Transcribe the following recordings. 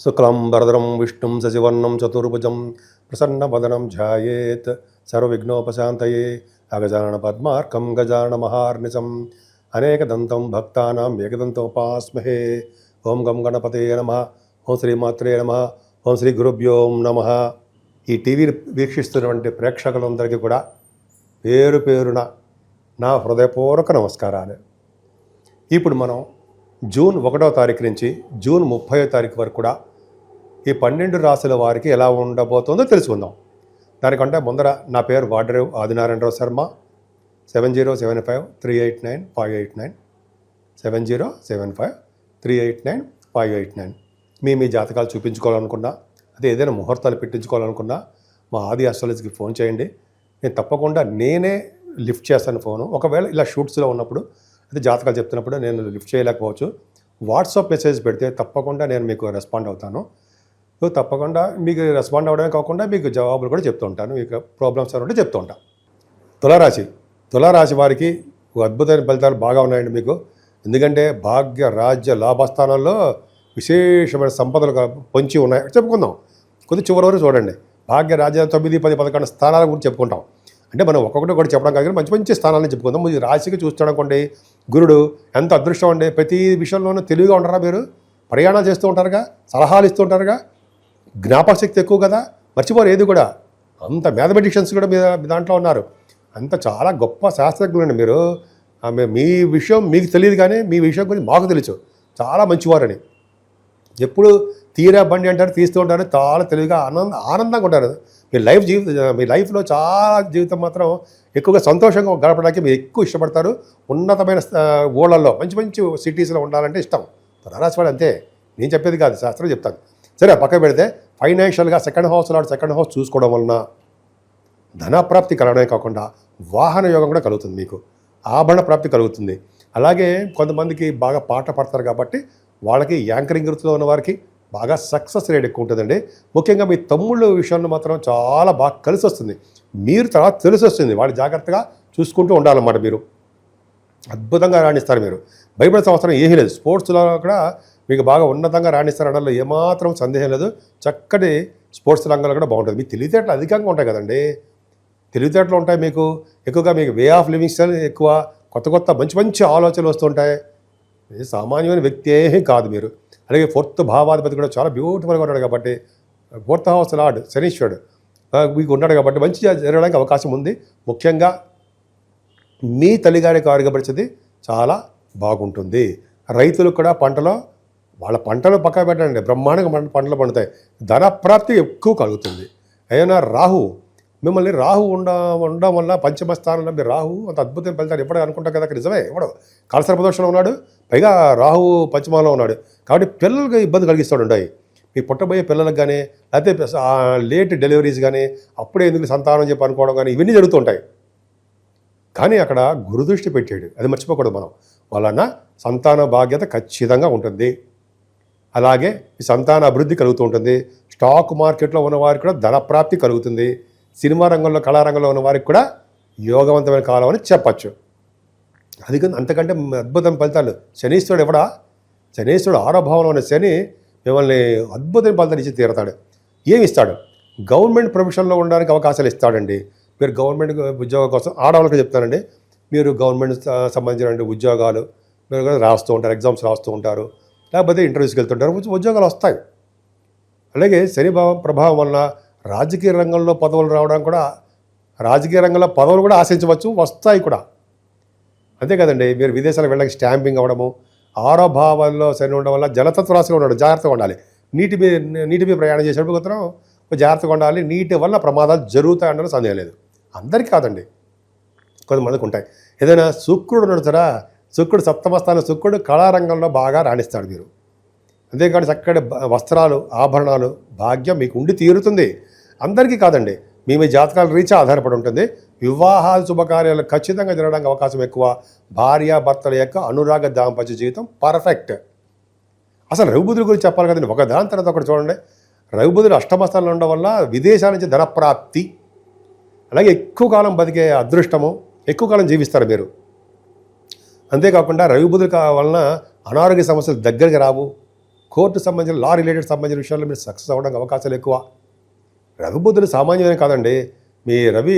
శుక్లాంబరధరం విష్ణుం శశివర్ణం చతుర్భుజం ప్రసన్నవదనం ధ్యాయేత్ సర్వవిఘ్నోపశాంతయే అగజానన పద్మార్కం గజానన మహార్నిశం అనేకదంతం భక్తానాం ఏకదంతోపాస్మహే. ఓం గం గణపతయే నమః. ఓం శ్రీమాత్రే నమః. ఓం శ్రీ గురుభ్యో నమః. ఈ టీవీని వీక్షిస్తున్నటువంటి ప్రేక్షకులందరికీ కూడా పేరు పేరున నా హృదయపూర్వక నమస్కారాలు. ఇప్పుడు మనం జూన్ 1వ తారీఖు నుంచి జూన్ 30వ తారీఖు వరకు కూడా ఈ 12 రాశుల వారికి ఎలా ఉండబోతుందో తెలుసుకుందాం. దానికంటే ముందర నా పేరు వాడరేవు ఆదినారాయణరావు శర్మ. 7075389589 7075389589. మీ జాతకాలు చూపించుకోవాలనుకున్నా, అదే ఏదైనా ముహూర్తాలు పెట్టించుకోవాలనుకున్నా మా ఆది ఆస్ట్రాలజీకి ఫోన్ చేయండి. నేను తప్పకుండా నేనే లిఫ్ట్ చేస్తాను ఫోను. ఒకవేళ ఇలా షూట్స్లో ఉన్నప్పుడు, అదే జాతకాలు చెప్తున్నప్పుడు నేను లిఫ్ట్ చేయలేకపోవచ్చు, వాట్సాప్ మెసేజ్ పెడితే తప్పకుండా నేను మీకు రెస్పాండ్ అవుతాను. సో తప్పకుండా మీకు రెస్పాండ్ అవ్వడమే కాకుండా మీకు జవాబులు కూడా చెప్తూ ఉంటాను. మీకు ప్రాబ్లమ్స్ ఉంటే చెప్తూ ఉంటాను. తులారాశి వారికి అద్భుతమైన ఫలితాలు బాగా ఉన్నాయండి మీకు. ఎందుకంటే భాగ్య రాజ్య లాభస్థానాల్లో విశేషమైన సంపదలు పొంచి ఉన్నాయి. చెప్పుకుందాం, కొద్ది చివరి వరకు చూడండి. భాగ్య రాజ్య 9, 10, 11 స్థానాల గురించి చెప్పుకుంటాం. అంటే మనం ఒక్కొక్కటి కూడా చెప్పడం కాదు, మంచి మంచి స్థానాలను చెప్పుకుందాం. ఈ రాశికి చూస్తాడనుకోండి, గురుడు ఎంత అదృష్టం అండి. ప్రతి విషయంలోనూ తెలివిగా ఉంటారా మీరు? ప్రయాణాలు చేస్తూ ఉంటారుగా, సలహాలు ఇస్తూ ఉంటారుగా, జ్ఞాపక శక్తి ఎక్కువ కదా, మర్చిపోరు ఏది కూడా. అంత మ్యాథమెటిషియన్స్ కూడా మీ దాంట్లో ఉన్నారు. అంత చాలా గొప్ప శాస్త్రజ్ఞులండి మీరు. మీ విషయం మీకు తెలియదు, కానీ మీ విషయం గురించి మాకు తెలుసు. చాలా మంచివారని. ఎప్పుడు తీరా బండి అంటారు, తీస్తూ ఉంటారు. చాలా తెలివిగా ఆనందంగా ఉంటారు. మీ లైఫ్లో చాలా జీవితం మాత్రం ఎక్కువగా సంతోషంగా గడపడానికి మీరు ఎక్కువ ఇష్టపడతారు. ఉన్నతమైన ఊళ్ళల్లో, మంచి మంచి సిటీస్లో ఉండాలంటే ఇష్టం. తులారాశి వాడు అంతే. నేను చెప్పేది కాదు, శాస్త్రం చెప్తాను. సరే, పక్కన పెడితే ఫైనాన్షియల్గా సెకండ్ హౌస్ చూసుకోవడం వలన ధనప్రాప్తి కలగడమే కాకుండా వాహన యోగం కూడా కలుగుతుంది. మీకు ఆభరణ ప్రాప్తి కలుగుతుంది. అలాగే కొంతమందికి బాగా పాట పడతారు కాబట్టి వాళ్ళకి యాంకరింగ్ వృత్తిలో ఉన్న వారికి బాగా సక్సెస్ రేట్ ఎక్కువ ఉంటుందండి. ముఖ్యంగా మీ తమ్ముళ్ళ విషయంలో మాత్రం చాలా బాగా కలిసి వస్తుంది. మీరు తర్వాత తెలిసి వస్తుంది. వాళ్ళు జాగ్రత్తగా చూసుకుంటూ ఉండాలన్నమాట. మీరు అద్భుతంగా రాణిస్తారు. మీరు భయపడే సంవత్సరం ఏమీ లేదు. స్పోర్ట్స్లో కూడా మీకు బాగా ఉన్నతంగా రాణిస్తారనలో ఏమాత్రం సందేహం లేదు. చక్కటి స్పోర్ట్స్ రంగంలో కూడా బాగుంటుంది. మీ తెలివితేటలు అధికంగా ఉంటాయి కదండి. తెలివితేటలు ఉంటాయి మీకు ఎక్కువగా. మీకు వే ఆఫ్ లివింగ్ స్టైల్ ఎక్కువ. కొత్త కొత్త మంచి మంచి ఆలోచనలు వస్తుంటాయి. సామాన్యమైన వ్యక్తి ఏమీ కాదు మీరు. అలాగే 4th భావాధిపతి కూడా చాలా బ్యూటిఫుల్గా ఉన్నాడు కాబట్టి, 4th హౌస్ లార్డ్ శనీశ్వరుడు మీకు ఉన్నాడు కాబట్టి మంచి జరగడానికి అవకాశం ఉంది. ముఖ్యంగా మీ తల్లిగారికి ఆరోగ్య పరిస్థితి చాలా బాగుంటుంది. రైతులకు కూడా వాళ్ళ పంటలు పక్క పెట్టండి, బ్రహ్మాండంగా పంటలు పండుతాయి. ధనప్రాప్తి ఎక్కువ కలుగుతుంది. అయినా మిమ్మల్ని రాహు ఉండడం వల్ల పంచమ స్థానంలో మీరు రాహు అంత అద్భుతమైన ఫలితాలు ఎప్పుడు అనుకుంటాం కదా. నిజమే, ఎవడో కాలసర్ప దోషంలో ఉన్నాడు, పైగా రాహు పంచమంలో ఉన్నాడు కాబట్టి పిల్లలకి ఇబ్బంది కలిగిస్తాడు. ఉంటాయి మీ పుట్టబోయే పిల్లలకు కానీ, లేకపోతే లేట్ డెలివరీస్ కానీ, అప్పుడే ఎందుకు సంతానం చెప్పి అనుకోవడం కానీ, ఇవన్నీ జరుగుతుంటాయి. కానీ అక్కడ గురుదృష్టి పెట్టాడు, అది మర్చిపోకూడదు మనం. వలన సంతాన భాగ్యత ఖచ్చితంగా ఉంటుంది. అలాగే ఈ సంతాన అభివృద్ధి కలుగుతూ ఉంటుంది. స్టాక్ మార్కెట్లో ఉన్నవారికి కూడా ధనప్రాప్తి కలుగుతుంది. సినిమా రంగంలో, కళారంగంలో ఉన్న వారికి కూడా యోగవంతమైన కాలం అని చెప్పచ్చు. అది అంతకంటే అద్భుతమైన ఫలితాలు. శనీశ్వరుడు శనీశ్వరుడు 6వ భావంలో ఉన్న శని మిమ్మల్ని అద్భుతమైన ఫలితాలు ఇచ్చి తీరతాడు. ఏమి ఇస్తాడు? గవర్నమెంట్ ప్రొఫెషన్లో ఉండడానికి అవకాశాలు ఇస్తాడండి. మీరు గవర్నమెంట్ ఉద్యోగం కోసం ఆడవాళ్ళకి చెప్తానండి. మీరు గవర్నమెంట్ సంబంధించిన ఉద్యోగాలు మీరు కూడా రాస్తూ ఉంటారు, ఎగ్జామ్స్ రాస్తూ ఉంటారు, లేకపోతే ఇంటర్వ్యూస్కి వెళ్తుంటారు, ఉద్యోగాలు వస్తాయి. అలాగే శని ప్రభావం వలన రాజకీయ రంగంలో పదవులు రావడానికి కూడా, రాజకీయ రంగంలో పదవులు కూడా ఆశించవచ్చు, వస్తాయి కూడా. అంతే కదండి. మీరు విదేశాలకు వెళ్ళడానికి స్టాంపింగ్ అవ్వడము, 6వ భావాల్లో శని ఉండడం వల్ల జలతత్వ రాశిలో ఉన్నాడు, జాగ్రత్తగా ఉండాలి. నీటి మీద ప్రయాణం చేసేటప్పుడు మాత్రం జాగ్రత్తగా ఉండాలి. నీటి వల్ల ప్రమాదాలు జరుగుతాయి అనడం సందేహం లేదు. అందరికీ కాదండి, కొంతమందికి ఉంటాయి. ఏదైనా శుక్రుడు ఉన్నాడు సరే, శుక్రుడు 7వ స్థానం శుక్రుడు కళారంగంలో బాగా రాణిస్తాడు మీరు. అంతేకాని చక్కటి వస్త్రాలు, ఆభరణాలు భాగ్యం మీకు ఉండి తీరుతుంది. అందరికీ కాదండి, మీ జాతకాల రీత్యా ఆధారపడి ఉంటుంది. వివాహాలు, శుభకార్యాలు ఖచ్చితంగా జరగడానికి అవకాశం ఎక్కువ. భార్యాభర్తల యొక్క అనురాగ దాంపత్య జీవితం పర్ఫెక్ట్. అసలు రవిబుధుల గురించి చెప్పాలి కదండి, ఒక దాని తర్వాత ఒకటి చూడండి. రవిబుధుడు 8వ స్థానంలో ఉండడం వల్ల విదేశాల నుంచి ధనప్రాప్తి, అలాగే ఎక్కువ కాలం బతికే అదృష్టము, ఎక్కువ కాలం జీవిస్తారు మీరు. అంతేకాకుండా రవిబుధుల వలన అనారోగ్య సమస్యలు దగ్గరికి రావు, కోర్టు సంబంధించిన లా రిలేటెడ్ సంబంధించిన విషయాల్లో మీరు సక్సెస్ అవ్వడానికి అవకాశాలు ఎక్కువ. రవి బుద్ధుడు సామాన్యమే కాదండి. మీ రవి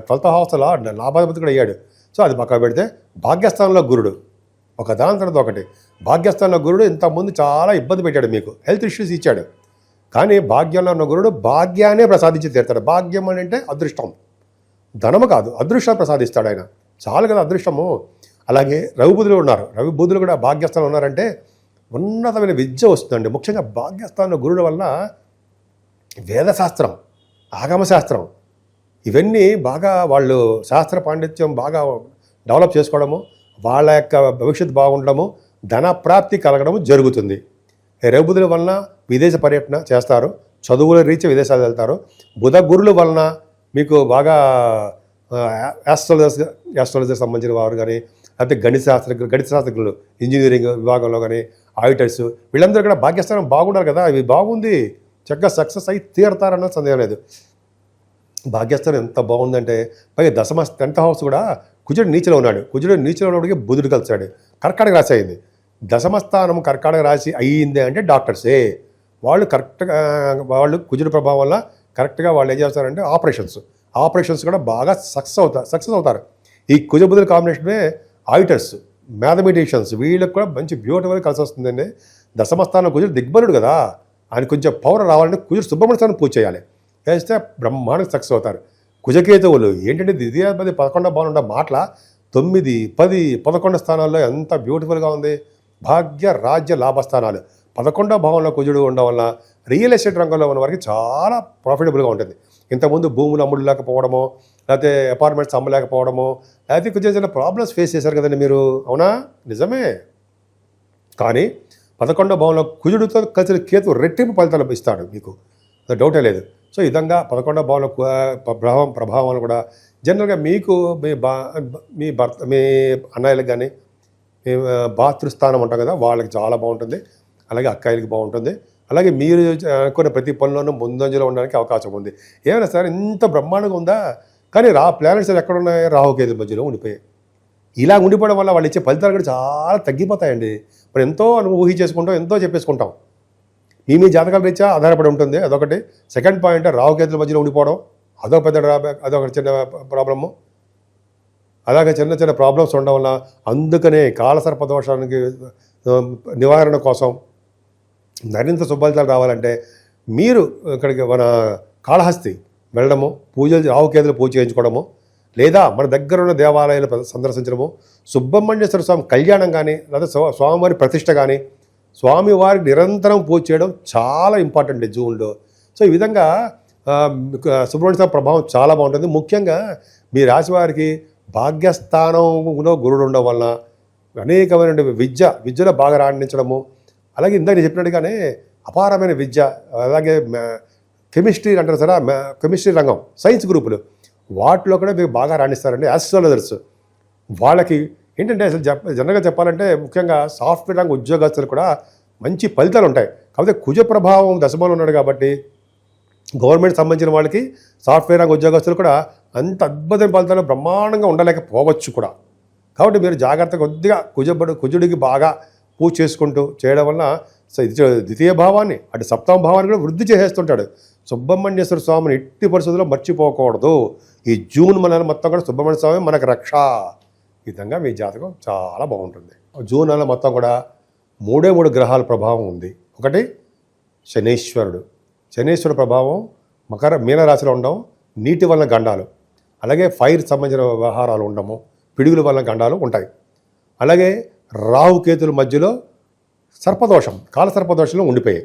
12th హౌస్లో లాభాధిపతి కూడా అయ్యాడు. సో అది పక్క పెడితే భాగ్యస్థానంలో గురుడు ఒక దాని తర్వాత ఒకటి. భాగ్యస్థానంలో గురుడు ఇంతకుముందు చాలా ఇబ్బంది పెట్టాడు, మీకు హెల్త్ ఇష్యూస్ ఇచ్చాడు. కానీ భాగ్యంలో ఉన్న గురుడు భాగ్యాన్ని ప్రసాదించి తీరుతాడు. భాగ్యం అని అంటే అదృష్టం, ధనము కాదు, అదృష్టాన్ని ప్రసాదిస్తాడు ఆయన. చాలు కదా అదృష్టము. అలాగే రవి బుధులు ఉన్నారు. రవి బుధులు కూడా భాగ్యస్థానంలో ఉన్నారంటే ఉన్నతమైన విద్య వస్తుందండి. ముఖ్యంగా భాగ్యస్థానంలో గురుడు వల్ల వేదశాస్త్రం, ఆగమశాస్త్రం ఇవన్నీ బాగా వాళ్ళు శాస్త్ర పాండిత్యం బాగా డెవలప్ చేసుకోవడము, వాళ్ళ యొక్క భవిష్యత్తు బాగుండడము, ధన ప్రాప్తి కలగడము జరుగుతుంది. రవి బుధుల వలన విదేశ పర్యటన చేస్తారు, చదువుల రీత్యా విదేశాలు వెళ్తారు. బుధ గురుల వలన మీకు బాగా యాస్ట్రాలజర్ సంబంధించిన వారు కానీ, లేకపోతే గణిత శాస్త్రజ్ఞులు ఇంజనీరింగ్ విభాగంలో కానీ, ఆడిటర్స్ వీళ్ళందరూ కూడా భాగ్యస్థానం బాగుండాలి కదా. ఇవి బాగుంది, చక్కగా సక్సెస్ అయి తీరతారన్న సందేహం లేదు. భాగ్యస్థానం ఎంత బాగుందంటే పైగా 10th హౌస్ కూడా కుజుడు నీచలో ఉన్నాడు. కుజుడు నీచలో ఉన్నప్పటికీ బుధుడు కలిసాడు. కర్కాటక రాశి అయింది. 10వ స్థానం కర్కాటక రాశి అయ్యింది అంటే డాక్టర్సే వాళ్ళు. కరెక్ట్గా వాళ్ళు కుజుడు ప్రభావం వల్ల కరెక్ట్గా వాళ్ళు ఏం చేస్తారంటే ఆపరేషన్స్ కూడా బాగా సక్సెస్ అవుతారు. ఈ కుజ బుధుల కాంబినేషనే ఆడిటర్స్, మ్యాథమెటిషియన్స్ వీళ్ళకి కూడా మంచి బ్యూటిఫుల్ కలిసి వస్తుందండి. 10వ స్థానం కుజుడు దిగ్బలుడు కదా, ఆయన కొంచెం పవర్ రావాలంటే కుజుడు సుబ్రహ్మణ్య స్థానం పూజ చేయాలి, చేస్తే బ్రహ్మాండంగా సక్సెస్ అవుతారు. కుజకేతువులు ఏంటంటే ద్వితీయాధిపతి 11వ భావం ఉండే మాటల 9, 10, 11 స్థానాల్లో ఎంత బ్యూటిఫుల్గా ఉంది. భాగ్య రాజ్య లాభస్థానాలు 11వ భావంలో కుజుడు ఉండడం వల్ల రియల్ ఎస్టేట్ రంగంలో ఉన్న వారికి చాలా ప్రాఫిటబుల్గా ఉంటుంది. ఇంతకుముందు భూములు అమ్ముడు లేకపోవడమో, లేకపోతే అపార్ట్మెంట్స్ అమ్మలేకపోవడమో, లేకపోతే కొంచెం చిన్న ప్రాబ్లమ్స్ ఫేస్ చేశారు కదండి మీరు. అవునా? నిజమే. కానీ 11వ భావంలో కుజుడితో కలిసిన కేతు రెట్టింపు ఫలితాలు ఇస్తాడు, మీకు డౌటే లేదు. సో ఈ విధంగా 11వ భావంలో ప్రభావం కూడా జనరల్గా మీకు మీ అన్నయ్యలకు కానీ, మీ భాతృస్థానం ఉంటాం కదా, వాళ్ళకి చాలా బాగుంటుంది. అలాగే అక్కాయిలకి బాగుంటుంది. అలాగే మీరు అనుకున్న ప్రతి పనిలోనూ ముందంజలో ఉండడానికి అవకాశం ఉంది. ఏమైనా సరే ఇంత బ్రహ్మాండంగా ఉందా, కానీ ప్లానెట్స్ ఎక్కడున్నాయి? రాహుకేతు మధ్యలో ఉండిపోయాయి. ఇలా ఉండిపోవడం వల్ల వాళ్ళు ఇచ్చే ఫలితాలు కూడా చాలా తగ్గిపోతాయండి. మనం ఎంతో ఊహించేసుకుంటాం, ఎంతో చెప్పేసుకుంటాం. మీ జాతకాల రీత్యా ఆధారపడి ఉంటుంది, అదొకటి. సెకండ్ పాయింట్ రాహుకేతుల మధ్యలో ఉండిపోవడం, అదొక చిన్న ప్రాబ్లము. అలాగే చిన్న ప్రాబ్లమ్స్ ఉండడం వల్ల అందుకనే కాలసర్ప దోషానికి నివారణ కోసం మరింత శుభఫలితాలు రావాలంటే మీరు ఇక్కడికి మన కాళహస్తి వెళ్ళడము, రాహుకేతులు పూజ చేయించుకోవడము, లేదా మన దగ్గర ఉన్న దేవాలయాలు సందర్శించడము, సుబ్రహ్మణ్యేశ్వర స్వామి కళ్యాణం కానీ, లేదా స్వామివారి ప్రతిష్ట కానీ, స్వామివారికి నిరంతరం పూజ చేయడం చాలా ఇంపార్టెంట్ జూన్లో. సో ఈ విధంగా సుబ్రహ్మణ్య స్వామి ప్రభావం చాలా బాగుంటుంది. ముఖ్యంగా మీ రాశి వారికి భాగ్యస్థానంలో గురుడు ఉండడం వలన అనేకమైన విద్యలో బాగా రాణించడము, అలాగే ఇందాక నేను చెప్పినట్టుగానే అపారమైన విద్య, అలాగే కెమిస్ట్రీ అంటారు సరే, కెమిస్ట్రీ రంగం, సైన్స్ గ్రూపులు వాటిలో కూడా మీకు బాగా రాణిస్తారండి. ఆస్ట్రాలజర్స్ వాళ్ళకి ఏంటంటే అసలు జనరల్గా చెప్పాలంటే ముఖ్యంగా సాఫ్ట్వేర్ రంగ ఉద్యోగస్తులు కూడా మంచి ఫలితాలు ఉంటాయి. కాకపోతే కుజ ప్రభావం దశమంలో ఉన్నాడు కాబట్టి గవర్నమెంట్ సంబంధించిన వాళ్ళకి సాఫ్ట్వేర్ రంగ ఉద్యోగస్తులు కూడా అంత అద్భుతమైన ఫలితాలు బ్రహ్మాండంగా ఉండలేకపోవచ్చు కూడా. కాబట్టి మీరు జాగ్రత్తగా కొద్దిగా కుజుడికి బాగా పూజ చేసుకుంటూ చేయడం వల్ల ద్వితీయ భావాన్ని అటు 7వ భావాన్ని కూడా వృద్ధి చేసేస్తుంటాడు. సుబ్రహ్మణ్యేశ్వర స్వామిని ఎట్టి పరిస్థితుల్లో మర్చిపోకూడదు. ఈ జూన్ నెల మొత్తం కూడా సుబ్రహ్మణ్య స్వామి మనకు రక్ష. ఈ విధంగా మీ జాతకం చాలా బాగుంటుంది. జూన్ నెల మొత్తం కూడా 3 గ్రహాల ప్రభావం ఉంది. ఒకటి శనీశ్వరుడు ప్రభావం మీనరాశిలో ఉండడం, నీటి వలన గండాలు, అలాగే ఫైర్ సంబంధించిన వ్యవహారాలు ఉండము, పిడుగుల వలన గండాలు ఉంటాయి. అలాగే రాహుకేతుల మధ్యలో కాలసర్పదోషంలో ఉండిపోయాయి,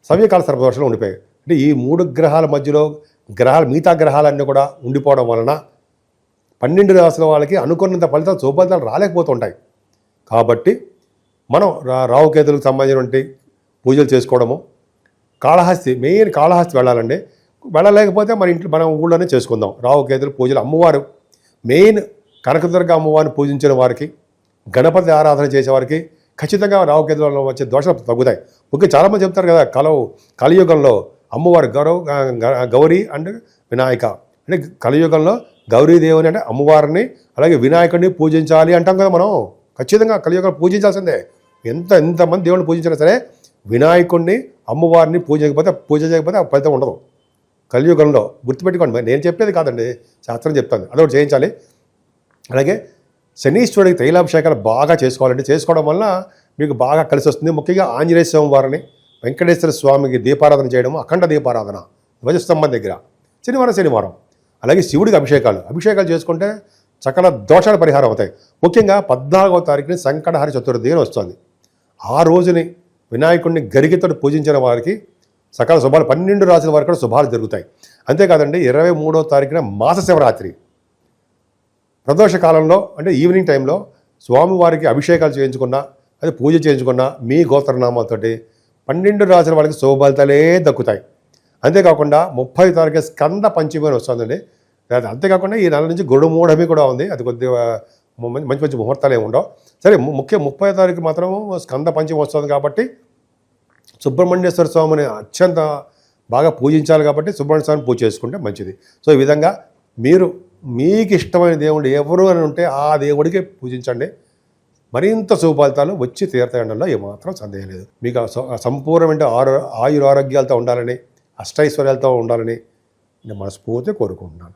సమయకాల సర్పదోషంలో ఉండిపోయాయి. అంటే ఈ 3 గ్రహాల మధ్యలో మిగతా గ్రహాలన్నీ కూడా ఉండిపోవడం వలన 12 రాశుల వాళ్ళకి అనుకున్నంత శుభఫలితాలు రాలేకపోతుంటాయి. కాబట్టి మనం రాహుకేతులకు సంబంధించినటువంటి పూజలు చేసుకోవడము, మెయిన్ కాళహస్తి వెళ్ళాలండి. వెళ్ళలేకపోతే మన ఊళ్ళోనే చేసుకుందాం రాహుకేతుల పూజలు. అమ్మవారు మెయిన్ కనకదుర్గ అమ్మవారిని పూజించిన వారికి, గణపతి ఆరాధన చేసేవారికి ఖచ్చితంగా రాహుకేతుల వచ్చే దోషాలు తగ్గుతాయి. ముఖ్యంగా చాలామంది చెప్తారు కదా, కలియుగంలో అమ్మవారు గౌరీ అండ్ వినాయక అంటే కలియుగంలో గౌరీదేవుని అంటే అమ్మవారిని, అలాగే వినాయకుడిని పూజించాలి అంటాం కదా మనం. ఖచ్చితంగా కలియుగంలో పూజించాల్సిందే. ఎంతమంది దేవుడిని పూజించినా సరే వినాయకుడిని అమ్మవారిని పూజ చేయకపోతే ఆ ఫలితం ఉండదు. కలియుగంలో గుర్తుపెట్టుకోండి, నేను చెప్పేది కాదండి, శాస్త్రం చెప్తాను, అదొకటి చేయించాలి. అలాగే శనీశ్వరుడికి తైలాభిషేకాలు బాగా చేసుకోవడం వల్ల మీకు బాగా కలిసి వస్తుంది. ముఖ్యంగా ఆంజనేయ స్వామి వారిని, వెంకటేశ్వర స్వామికి దీపారాధన చేయడం, అఖండ దీపారాధన ధ్వజస్తంభం దగ్గర శనివారం. అలాగే శివుడికి అభిషేకాలు చేసుకుంటే సకల దోషాలు పరిహారం అవుతాయి. ముఖ్యంగా 14వ తారీఖుని సంకటహర చతుర్థి అని వస్తుంది. ఆ రోజుని వినాయకుడిని గరిగితో పూజించిన వారికి సకల శుభాలు, 12 రాసుల వారికి కూడా శుభాలు జరుగుతాయి. అంతేకాదండి, 23వ తారీఖున మాస శివరాత్రి ప్రదోష కాలంలో అంటే ఈవినింగ్ టైంలో స్వామివారికి అభిషేకాలు చేయించుకున్నా, అది పూజ చేయించుకున్నా మీ గోత్రనామాలతోటి 12 రాసుల వాళ్ళకి శుభఫలితాలే దక్కుతాయి. అంతేకాకుండా 30వ తారీఖు స్కంద పంచమి అని వస్తుందండి. అంతేకాకుండా ఈ నెల నుంచి గురుమూఢమి కూడా ఉంది. అది కొద్దిగా మంచి ముహూర్తాలు ఏమి ఉండవు. సరే, 30వ తారీఖు మాత్రం స్కంద పంచమి వస్తుంది కాబట్టి సుబ్రహ్మణ్యేశ్వర స్వామిని అత్యంత బాగా పూజించాలి కాబట్టి సుబ్రహ్మణ్య స్వామిని పూజ చేసుకుంటే మంచిది. సో ఈ విధంగా మీకు ఇష్టమైన దేవుడు ఎవరు అని ఉంటే ఆ దేవుడికి పూజించండి. మరింత శుభఫలితాలు వచ్చి తీర్థంలో ఏమాత్రం సందేహం లేదు. మీకు సంపూర్ణమైన ఆయురారోగ్యాలతో ఉండాలని, అష్టైశ్వర్యాలతో ఉండాలని నేను మనస్ఫూర్తిగా కోరుకుంటున్నాను.